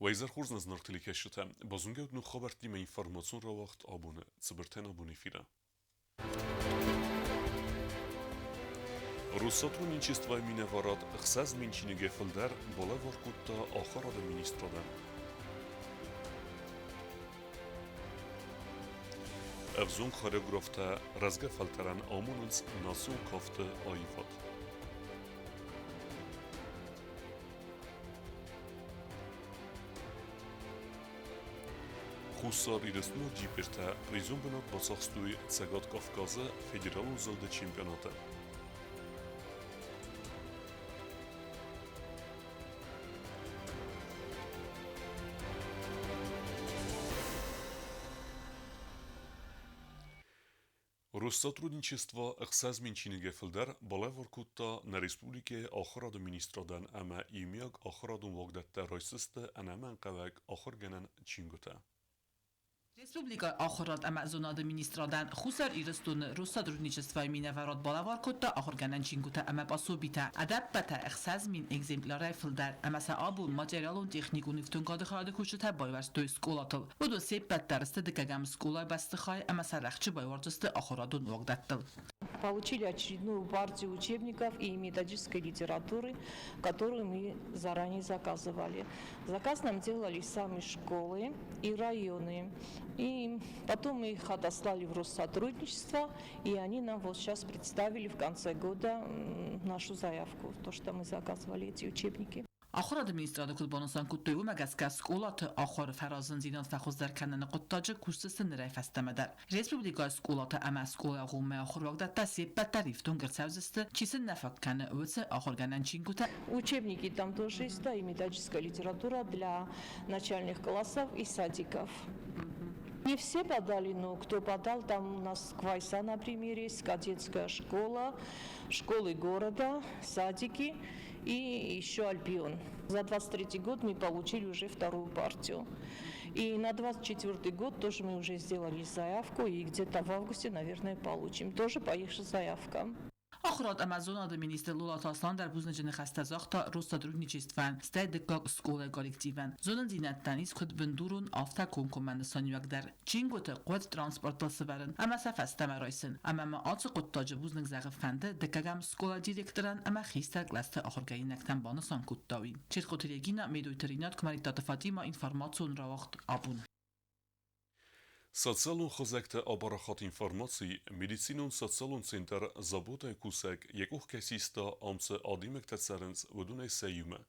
وإذا خورزنا زنرتلي كشتا بازونجا نو خبرتي ما إنفورماسيون را وقت آبونه صبرتين آبوني فينا Russatru Minchestvay Minevarad Xaz Minchini Gefilder Bola Vorkutta Axar adı ministradan. Evzun Xoreografta Razga Falteran Amununs Nasyon Kaftı Ayifat. Xusar İresnu Cipirte Prizun Benat Basaxstuy Tsegat Kafkazı Federal Uzaldı Çempionatı. Россотрудничество Xazminchini Gefilder Balevorkutta na Respublike Axar adı ministradan ama imyag Axar adın vogdatta raysıstı anaman qavak Axar genen Çinguta. Республика Ахорат Амазонад министрадан Хусар Ирстун Россотрудничество Миневорот Балаваркота Ахорганан Чингута Амапасобита Адаппата Xazmin экземплярай Филдар Амаса Абун материалун техникун ифтунгады хады кучута байварстой сколатыл. Буду сеппаттарысты дикагам сколай бастыхай Амаса рахчы байварчысты Ахорадун вогдаттыл. Получили очередную партию учебников и методической литературы, которую мы заранее заказывали. Заказ нам делали сами школы и районы. И потом мы их отослали в Россотрудничество, и они нам вот сейчас представили в конце года нашу заявку, то, что мы заказывали эти учебники. آخر administradı kulbonusan kuttuyu megaska skolatı آخر فرازın zinat fəxuzlar kanını quttacı kursısı nirey fəstəmədər. Respublika skolatı əmə skolayağulmaya آخر vaqdatta sebbətlər iftun qırsavzıstı çisin nəfək kanı övütsi آخر gənən çinkuta. Учебники там тоже есть, да, и методическая литература для начальных классов и садиков. Не все подали, но кто подал, там у нас Квайса, например, есть, кадетская школа, школы города, садики и еще Альбион. За 23 год мы получили уже вторую партию. И на 24 год тоже мы уже сделали заявку, и где-то в августе, наверное, получим. Тоже по их же заявкам. آخرات امازون آد مینیستر لولا تاسلان در بوزن جن خستزاختا Россотрудничествен ستای دکاک سکول کالکتیون زونن زینتن ایز خود بندورون آفتا کنکومندستان یک در چینگوت قوت ترانسپورت سفرن اما سفسته مرایسن اما ما آتس قطاج بوزن زغ فنده دکاگم سکول دیرکترن اما خیستر گلسته آخرگاهی نکتن بانسان کتاوین چیز قطریگینا میدویترینات کماریتات فاطیما اینفارماتسون را وقت آبون Социалун хозекте абарахат информации, медицинун социалун центр забота кусек, якух кесиста амце адимек тецеренс вдуне сеюме,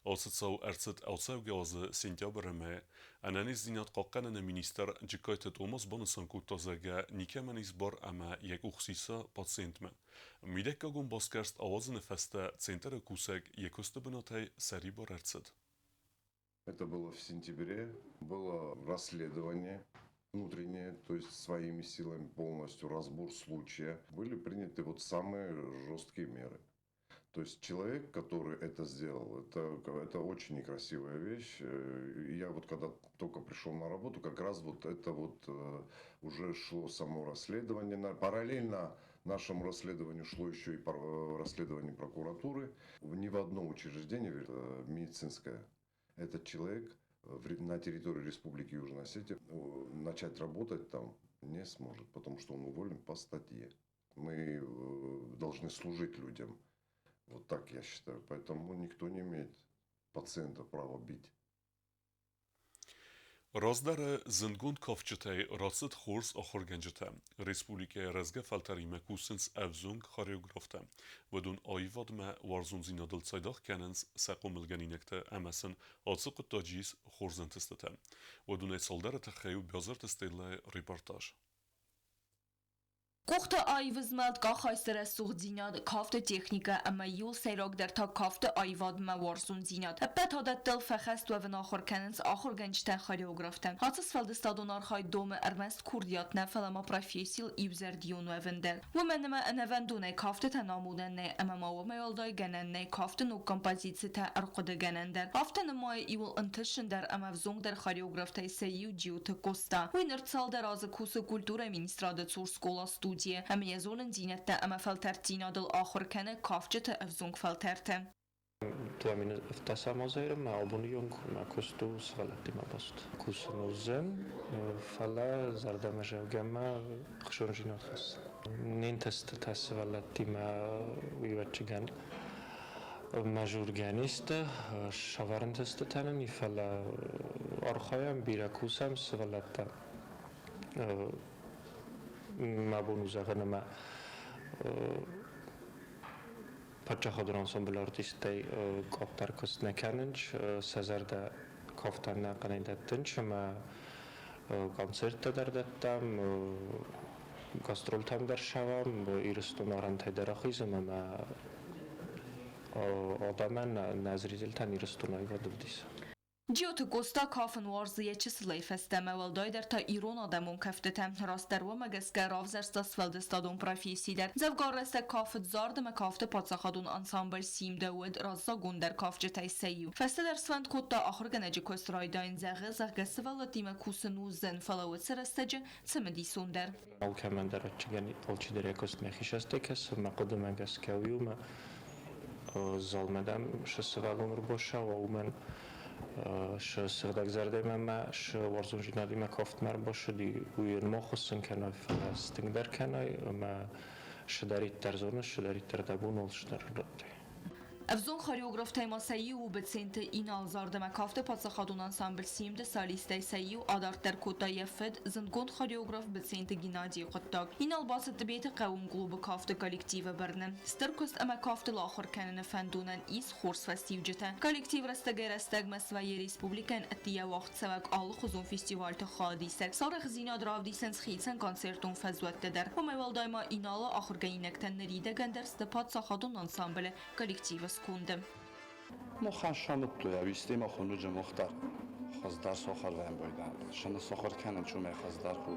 алсацау эрцет алцау газы сентябрме, ананиз динат какканен министр джикайте Томас Бонасан кутазага никеманиз бар ама якух сиса пациентме. Мидеккагун баскерст авазын фесте центр кусек якусты бынатай сари бар эрцет. Это было в сентябре, было расследование внутренние, то есть своими силами полностью разбор случая, были приняты вот самые жесткие меры. То есть человек, который это сделал, это очень некрасивая вещь. Я вот когда только пришел на работу, как раз вот это вот уже шло само расследование. Параллельно нашему расследованию шло еще и расследование прокуратуры. Ни в одном учреждении медицинское этот человек на территории Республики Южная Осетия начать работать там не сможет, потому что он уволен по статье. Мы должны служить людям. Вот так я считаю. Поэтому никто не имеет пациента права бить. Раздары зингун кафчатай рацит хорс ахорганджата. Республика разга фалтари мекусенс авзунг хореографта. ودون آیواد ما وارزون زینادل صیداخ کننس سقوم الگنینکته امسن آتسق تاجیس خورزنتستته. ودون سالدار تخیو بیازر تستیله ریپورتاج. Կողտը այվզմալտ կախայսր է սուղ ձինյատ կավտը տեխնիկա ամա յուլ սերոք դեր թա կավտը այվադմա վարսուն ձինյատ հպետ հադատել ֆախեստ ու ավն ախոր կենենց ախոր գենչտեն խարեոգրավտեն հացս վալդը ստադոն արխայ դոմը ըրմեստ քուրդիատն է ֆալամա պրոֆեսիլ իվզեր դիոն ու ավնդել ոմենմա ընավանդուն է կավտը թա նամուդեն է ամա մավը մայալդայ գենեն է կավտն ու կոմպոզիցի թա ըրկոդը գենեն դեր կավտը նմայ իվլ ընթշն դեր ամա վզոնք դեր խարեոգրավտայ սեյու ջիութը կոստա ու նրցալ դեր ազը կուսը կուլտուրը մինիստրադը ծուր սկոլա Համիեզոնն դինետը ամա ֆալտեր դինադլ ախոր կենը կավճը ըվզունք ֆալտերտը فتیامین افتسامازهرم ما آبونیون ما کستو سوالتی ما باست کوسنوزن فلا زردمجه گما خشونجینات خست نین تست سوالاتی ما ویوچگان ماجورگانیست شاورن تست تنمی فلا آرخایم بیراکوسم سوالاتا ما بونوزاغن ما Պատճախոդր անսամբլ արտիստի կապտար կստնականնչ սազարդա կավտաննա կանենդատն չմա կոնցերտ դարդատամ գաստրոլ թամ դարշավամ իրստուն արանթայ դարախիզը մա օդաման նազրիզել թան իրստուն այվադուլդիս Ջիոթը կոստա կաֆն վարզիե չսլեյ ֆեստեմը վալդայդեր թա իրոն ադամուն կեֆտետեմ հրաստերվը մգսկերով զերստասվելդը ստադուն պրոֆեսիդեր ձևգարեսը կաֆտ զարդը մը կաֆտը պացախադուն անսամբլ սիմդը ուեդ ռազագունդեր կաֆջետայ սեյու ֆեստեդեր սվանդ կոտта ախր գնեջի կոստրայդային զեղը զեղգեսվելը տիմը կուսնու զեն ֆալավուտ սրստեջը ծմդի սունդեր Ալքամանդար չգանի ալչի դերեկոստ մեխիշաստեկես մակոդում անգասկավյումը զալմադամ շսվալուն ռբոշա ումեն Շսրդակզարդեմը շվարզունջինալի մակոֆտմար բոշդի ու մոխոսն կանայ ֆաստինգդար կանայ մա շդարիտ դարզոնը շդարիտ դարդաբուն ոլշտարլոտ Avzon xoreograf temasayı u betsente inal zardema kafte patsakadun ansambl simde salistey sayı adartlar kota yefed zıngon xoreograf betsente Gennadiy Qottak inal basıt beti qavum klubu kafte kollektiva barne stirkost ama kafte laxir kanene fandunan is xors festivjete kollektiv rastagay rastagma svoye respublikan atiya vaqt savak al xuzun festival te xadisek sarı xzina dravdisen xitsen konsertun fazwette der و meval daima inala axirgaynekten neride gender stepat saxadun ansambl kollektiva سکوندم. ما خشامت توی ویستی ما خونج مختار خزدار سخر وام بودن شن سخر کنن چون خزدار خو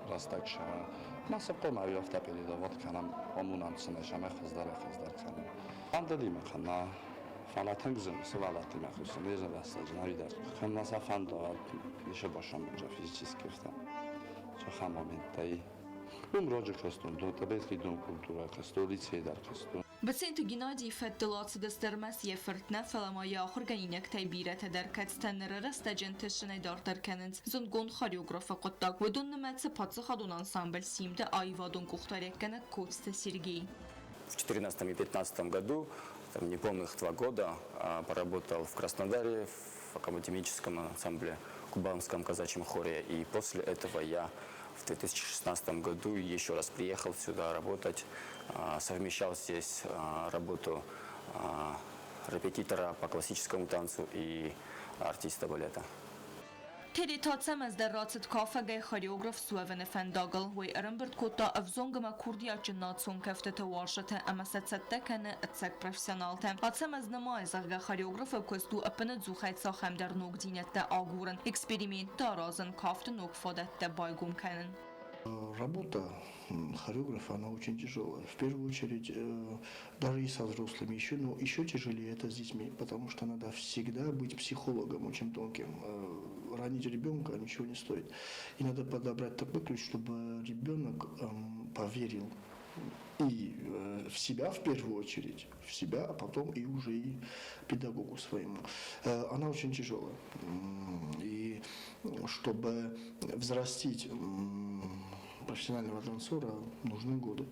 راستک شما ما سبق ما یافته پیدا داد کنم آمونم سنش ما خزدار کنم من دادیم خنا فلاتن گزم سوالاتی ما خوشم میرم واسه جنابی در خنا سفند داد میشه باشم اونجا فیزیکی گفتم چه خمامین تایی اون راجع کستون دو تا بیت خیدون کلتورا کستولیسی در کستون Betsente Gennadiy fettilatsı destermez yefertne falamaya xurgayinek taybirete der katstenere restajen teşine dartarkenens zungon xoreografa qottak ve dunnemetsi patsı xadun ansambl simde ayvadun kuxtarekkene Костя Сергей. В 2014 и 2015 году, там, неполных 2 года, поработал в Краснодаре в академическом ансамбле кубанском казачьем хоре. И после этого я в 2016 году еще раз приехал сюда работать, совмещал здесь работу репетитора по классическому танцу и артиста балета. Teri tatsam az der ratset kafagay xoreograf Suaven Fendagel ve Erembert Kota avzongama kurdiyaçı natson keftete warshate ama setsette kane etsak professionalte. Tatsam az namay zarga xoreograf kostu apene zuxayt saxam der nogdinette aguren экспериментта разен кафте ногфадette байгум kanen. Работа хореографа, она очень тяжелая. В первую очередь, даже и со взрослыми еще, но еще тяжелее это с детьми, потому что надо всегда быть психологом очень тонким. Ранить ребенка ничего не стоит. И надо подобрать такой ключ, чтобы ребенок поверил и в себя в первую очередь, в себя, а потом и уже и педагогу своему. Она очень тяжелая. И чтобы взрастить профессионального танцора, нужны годы,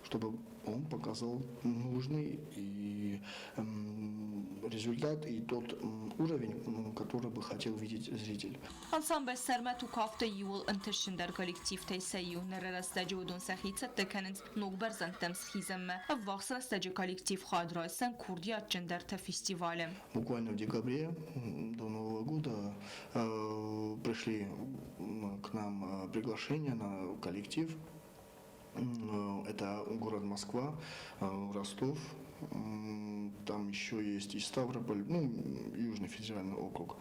чтобы он показал нужный и результат и тот уровень, который бы хотел видеть зритель. Ansambl sermet u kafte yul intişin der kollektivte seyu neresteci udun sahitset tekenint nogber zantem schizemme. Avvaks resteci kollektiv xadraysen kurdiyaçın der te festivale. Буквально в декабре до Нового года пришли к нам приглашения на коллектив. Это город Москва, Ростов, там еще есть и Ставрополь, ну, Южный федеральный округ.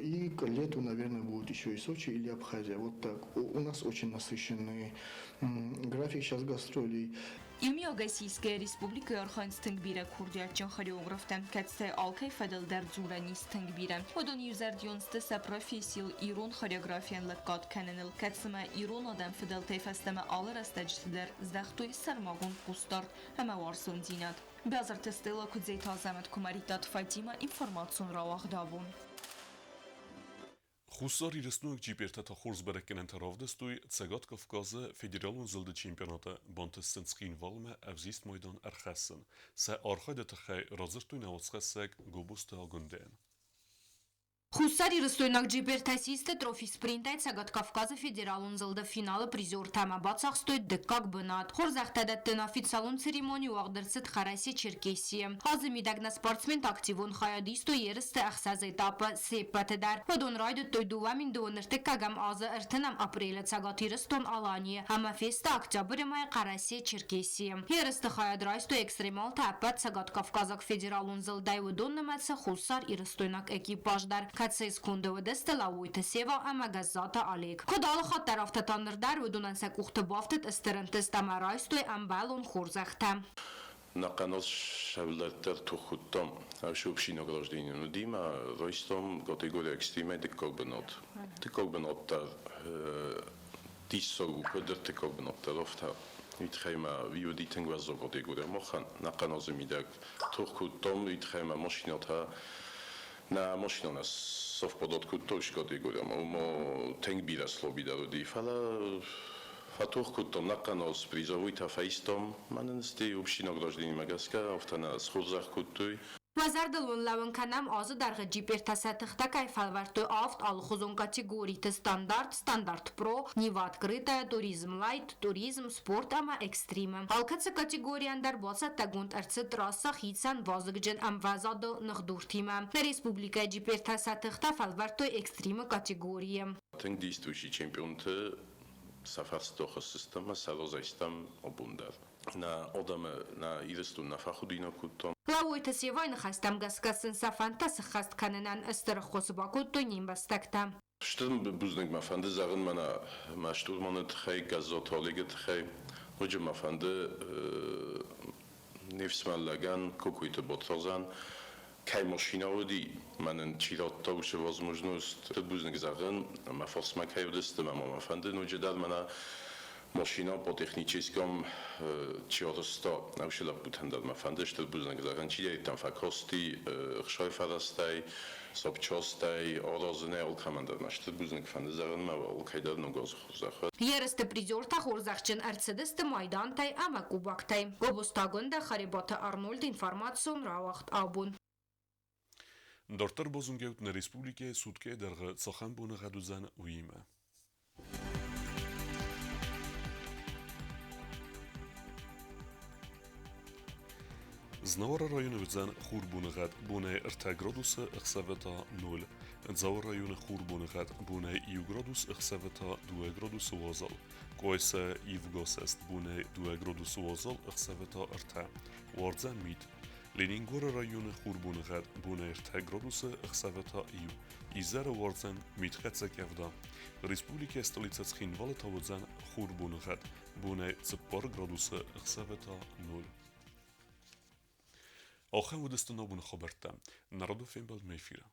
И к лету, наверное, будет еще и Сочи или Абхазия. Вот так. У нас очень насыщенный график сейчас гастролей. İlmi Agasiyskaya Respublika Arxan Stingbire Kurdiyaçın xoreograftem katste alkay fedel der zurani Stingbire. Odon yüzerdiyonste se profesyal İron xoreografiyan lakkat kanenil katsima İron adam fedel teyfesteme alır astacitiler zdaxtoy sarmagun kustart heme varsun dinat. Բազար տեստելը կուզեի թազամետ կումարիտատ ֆայտիմը ինվորմացիոն ռավաղ դավուն։ Խուսար իրսնուկ ջիպերտա խորզբերեկեն ընթարավդստույ ցեգատ Կովկազը ֆեդերալուն զլդի չեմպիոնատը բանտեսցնցկին վալմը ավզիստ մոյդան արխասն սա արխայդը թխայ ռազրտույն ավացխասակ գոբուստը ագունդեն Խուսարի ռստոյնակ ջիբերտասիստը տրոֆի սպրինտայց Սագատ Կավկազը ֆեդերալուն զլդը ֆինալը պրիզոր թամա բացախստոյ դկակ բնատ։ Խորզախտադատ տնաֆիցալուն ցերեմոնի ուաղդրցըտ խարասի չերկեսի։ Հազը միդագնա սպորտսմեն տակտիվոն խայադիստո երստը ախսազ էտապը սեպատեդար։ Հոդոն ռայդը տոյդուվամին դուոնրտը կագամ ազը ըրթնամ ապրելը Սագատի ռստոն ալանի։ Համաֆեստը ակտյաբրը մայ խարասի չերկեսի։ Երստը խայադրայստո էքստրեմալ թապատ Սագատ Կավկազակ ֆեդերալուն զլդայ ուդոն նմացը խուսար իրստոյնակ էկիպաժդար։ Կացես կունդը վդստը լավույթը սևա ամագազատը ալեք։ Կոդալը խատար ավտատանրդար ուդունանսակ ուխտը բավտըտ ըստերընտս տամարայստոյ ամբալուն խորզախտա։ Наконец, шавлеттер тухутом, шубшино гражданину Дима, ройстом категория экстриме тикогбенот. Тикогбеноттар тиссогу көдер тикогбеноттар офта. Итхайма виодитен гвазо категория мохан. Наконец мидак тухутом итхайма машината на машина совпадат кутош категория. Мо тенгбира слобидароди фала Фатух кутом наканос призовой тафаистом маненсти община граждани Магаска автона схозах кутуй Վազարդլուն լավնքանամ ազը դարգը ջիպերտասատխտա կայֆալվարտո ավտ ալխուզոն կատեգորիթը ստանդարտ պրո, նիվատ կրիտա, туrizm լայթ, туrizm սպորտ ամա էքստրիմը։ Ալքացը կատեգորիան դար բոցա տագունտ արցը տրասա խիցան վազգջեն ամվազադը նխդուրթիմը։ На республика ջիպերտասատխտա ֆալվարտո էքստրիմը կատեգորիա։ Ten действующий чемпионаты сафарстохо система салозайстам обундар. На одаме на иресту на фахудино кутом Լավույթը սևայնը խաստամ գասկասն սաֆանտասը խաստ կանենան ըստր խոսբակուտ տույնին բաստակտա։ Штын бузник мафанды загын мана маштурманы тхай газотолиге тхай Hoca mafandı nefsmalлаган какой-то ботозан кай машина оди манен чиратта уше возможность бузник загын мафосма кайвдысты мама мафанды hoca дад мана Машина по техническом чиоросто наушила бутандад мафанды что бузник загын чиде там факости хшайфарастай Sobchostai, Orozne, Olkamandar, Nashted Buznik fan Zaran, Olkaidar, Nogos, Zahar. Երստը պրիզորտա խորզախչն արցդստը մայդանտայ ամակուբակտայ գոբոստագոնդա խարիբոտը Արնոլդ ինֆորմացիոն ռավախտ աբուն Դորտեր բոզունգեուտն ռեսպուբլիկե սուտկե դերղը ծախան բունը գադուզան ուիմը Znavara rayonu vizan xurbunğat bune irta gradusa ixsaveta 0. Dzavara rayonu xurbunğat bune iu gradus ixsaveta 2 gradus wazal. Koysa ivgosest bune 2 gradus wazal ixsaveta irta. Warzan mit. Leningora rayonu xurbunğat bune irta gradusa ixsaveta iu. Izara warzan mit xatsakavda. Respublika stolica Tskhinvala tavodzan xurbunğat bune 4 gradusa ixsaveta 0. آخر ودستنا بون خبرتا نردو فين بالد ميفيرا